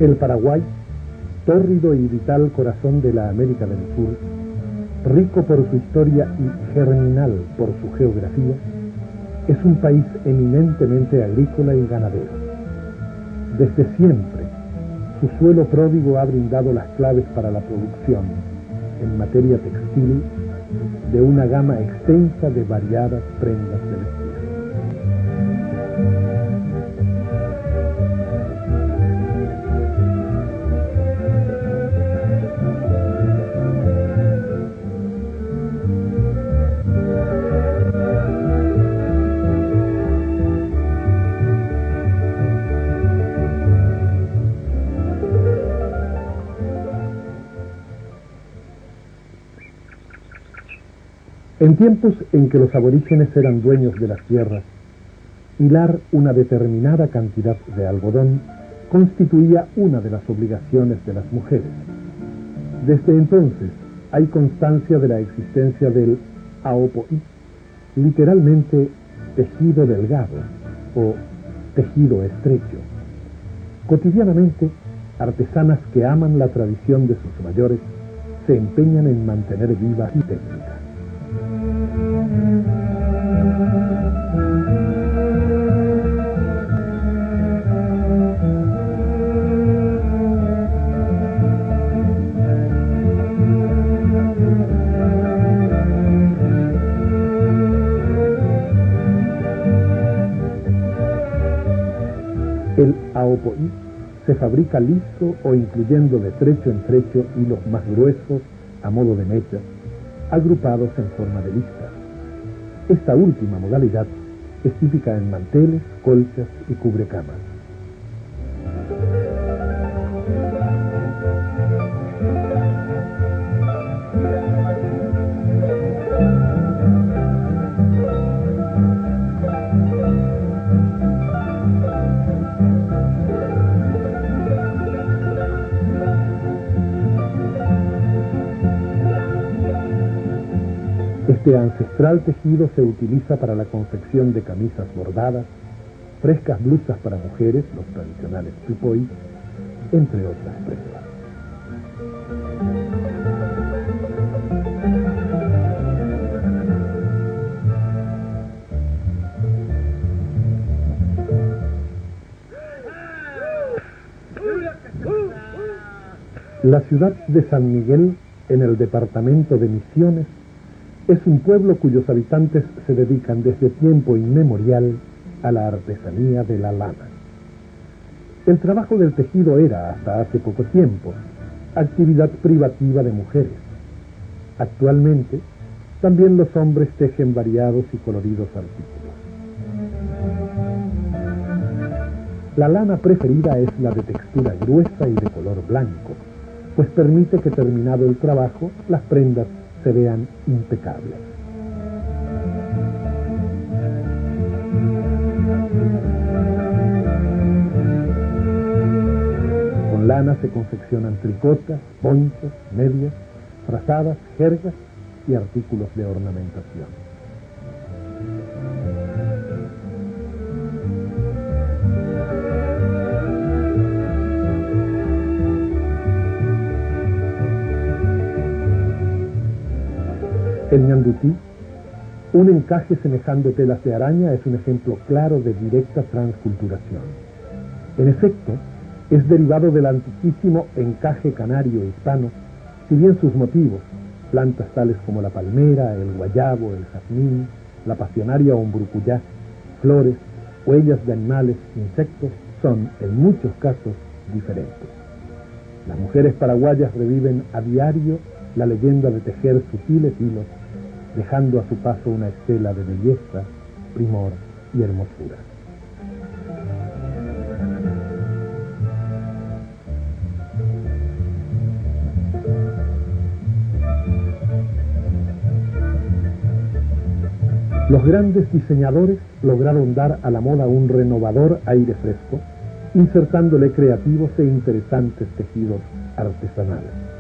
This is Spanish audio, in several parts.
El Paraguay, tórrido y vital corazón de la América del Sur, rico por su historia y germinal por su geografía, es un país eminentemente agrícola y ganadero. Desde siempre, su suelo pródigo ha brindado las claves para la producción, en materia textil, de una gama extensa de variadas prendas de vestir. En tiempos en que los aborígenes eran dueños de las tierras, hilar una determinada cantidad de algodón constituía una de las obligaciones de las mujeres. Desde entonces hay constancia de la existencia del aopoí, literalmente tejido delgado o tejido estrecho. Cotidianamente, artesanas que aman la tradición de sus mayores se empeñan en mantener viva y técnica. El aopoí se fabrica liso o incluyendo de trecho en trecho hilos más gruesos a modo de mechas, agrupados en forma de lista. Esta última modalidad es típica en manteles, colchas y cubrecamas. Este ancestral tejido se utiliza para la confección de camisas bordadas, frescas blusas para mujeres, los tradicionales tupoi, entre otras prendas. La ciudad de San Miguel, en el departamento de Misiones, es un pueblo cuyos habitantes se dedican desde tiempo inmemorial a la artesanía de la lana. El trabajo del tejido era, hasta hace poco tiempo, actividad privativa de mujeres. Actualmente, también los hombres tejen variados y coloridos artículos. La lana preferida es la de textura gruesa y de color blanco, pues permite que terminado el trabajo, las prendas se vean impecables. Con lana se confeccionan tricotas, ponchos, medias, frazadas, jergas y artículos de ornamentación. El ñandutí, un encaje semejando telas de araña, es un ejemplo claro de directa transculturación. En efecto, es derivado del antiquísimo encaje canario hispano, si bien sus motivos, plantas tales como la palmera, el guayabo, el jazmín, la pasionaria o umbrucuyá, flores, huellas de animales, insectos, son, en muchos casos, diferentes. Las mujeres paraguayas reviven a diario la leyenda de tejer sutiles hilos, dejando a su paso una estela de belleza, primor y hermosura. Los grandes diseñadores lograron dar a la moda un renovador aire fresco, insertándole creativos e interesantes tejidos artesanales.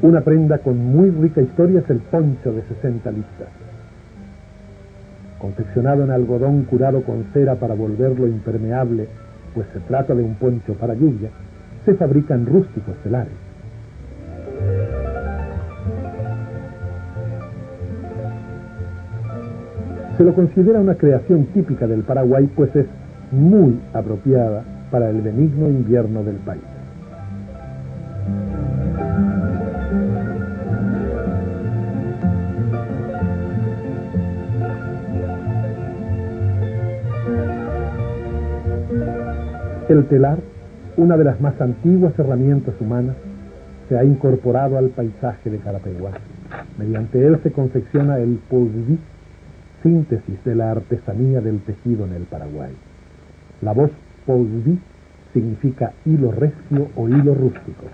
Una prenda con muy rica historia es el poncho de 60 listas. Confeccionado en algodón curado con cera para volverlo impermeable, pues se trata de un poncho para lluvia, se fabrican rústicos telares. Se lo considera una creación típica del Paraguay, pues es muy apropiada para el benigno invierno del país. El telar, una de las más antiguas herramientas humanas, se ha incorporado al paisaje de Carapeguá. Mediante él se confecciona el poudví, síntesis de la artesanía del tejido en el Paraguay. La voz poudví significa hilo recio o hilo rústico.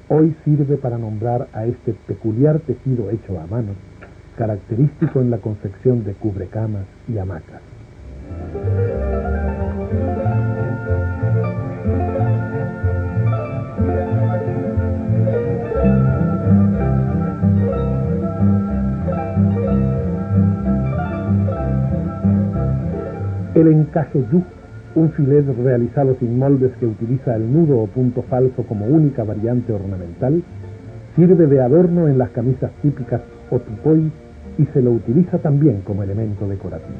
Hoy sirve para nombrar a este peculiar tejido hecho a mano, característico en la confección de cubrecamas y hamacas. El encaje yu, un filet realizado sin moldes que utiliza el nudo o punto falso como única variante ornamental, sirve de adorno en las camisas típicas otupoy y se lo utiliza también como elemento decorativo.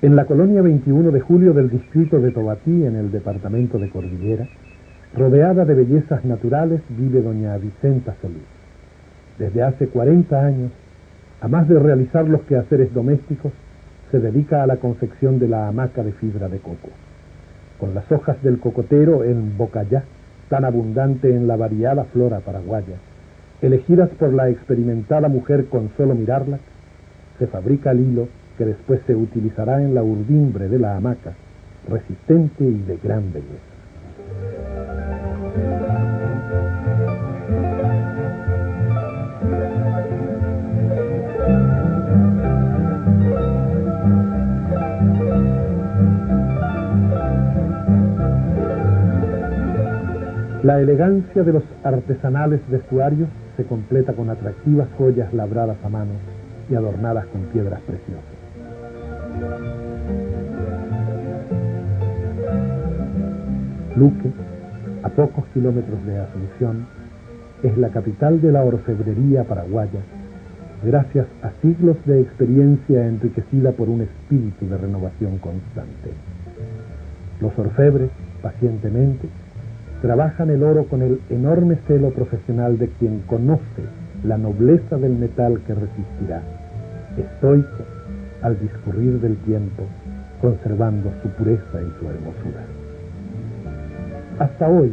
En la colonia 21 de julio del distrito de Tobatí, en el departamento de Cordillera, rodeada de bellezas naturales, vive doña Vicenta Solís. Desde hace 40 años, a más de realizar los quehaceres domésticos, se dedica a la confección de la hamaca de fibra de coco. Con las hojas del cocotero en bocayá, tan abundante en la variada flora paraguaya, elegidas por la experimentada mujer con solo mirarlas, se fabrica el hilo que después se utilizará en la urdimbre de la hamaca, resistente y de gran belleza. La elegancia de los artesanales vestuarios se completa con atractivas joyas labradas a mano y adornadas con piedras preciosas. Luque, a pocos kilómetros de Asunción, es la capital de la orfebrería paraguaya, gracias a siglos de experiencia enriquecida por un espíritu de renovación constante. Los orfebres, pacientemente, trabajan el oro con el enorme celo profesional de quien conoce la nobleza del metal que resistirá, estoico al discurrir del tiempo, conservando su pureza y su hermosura. Hasta hoy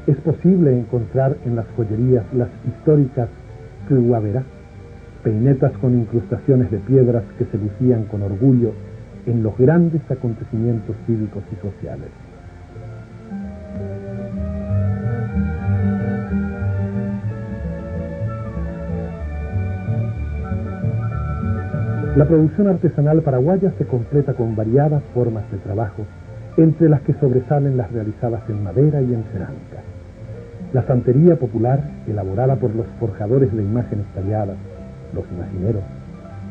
es posible encontrar en las joyerías las históricas cluaverá, peinetas con incrustaciones de piedras que se lucían con orgullo en los grandes acontecimientos cívicos y sociales. La producción artesanal paraguaya se completa con variadas formas de trabajo, entre las que sobresalen las realizadas en madera y en cerámica. La santería popular, elaborada por los forjadores de imágenes talladas, los imagineros,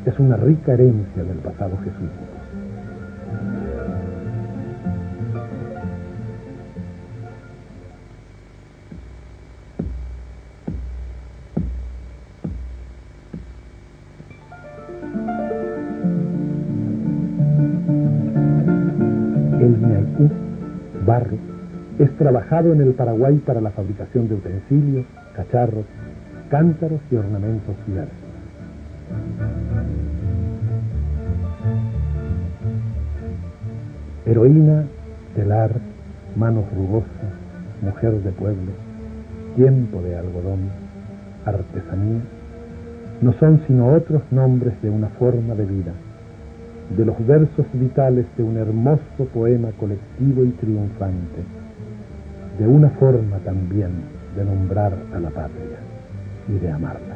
es una rica herencia del pasado jesuítico. El ñaicú, barro, es trabajado en el Paraguay para la fabricación de utensilios, cacharros, cántaros y ornamentos diversos. Heroína, telar, manos rugosas, mujer de pueblo, tiempo de algodón, artesanía, no son sino otros nombres de una forma de vida, de los versos vitales de un hermoso poema colectivo y triunfante, de una forma también de nombrar a la patria y de amarla.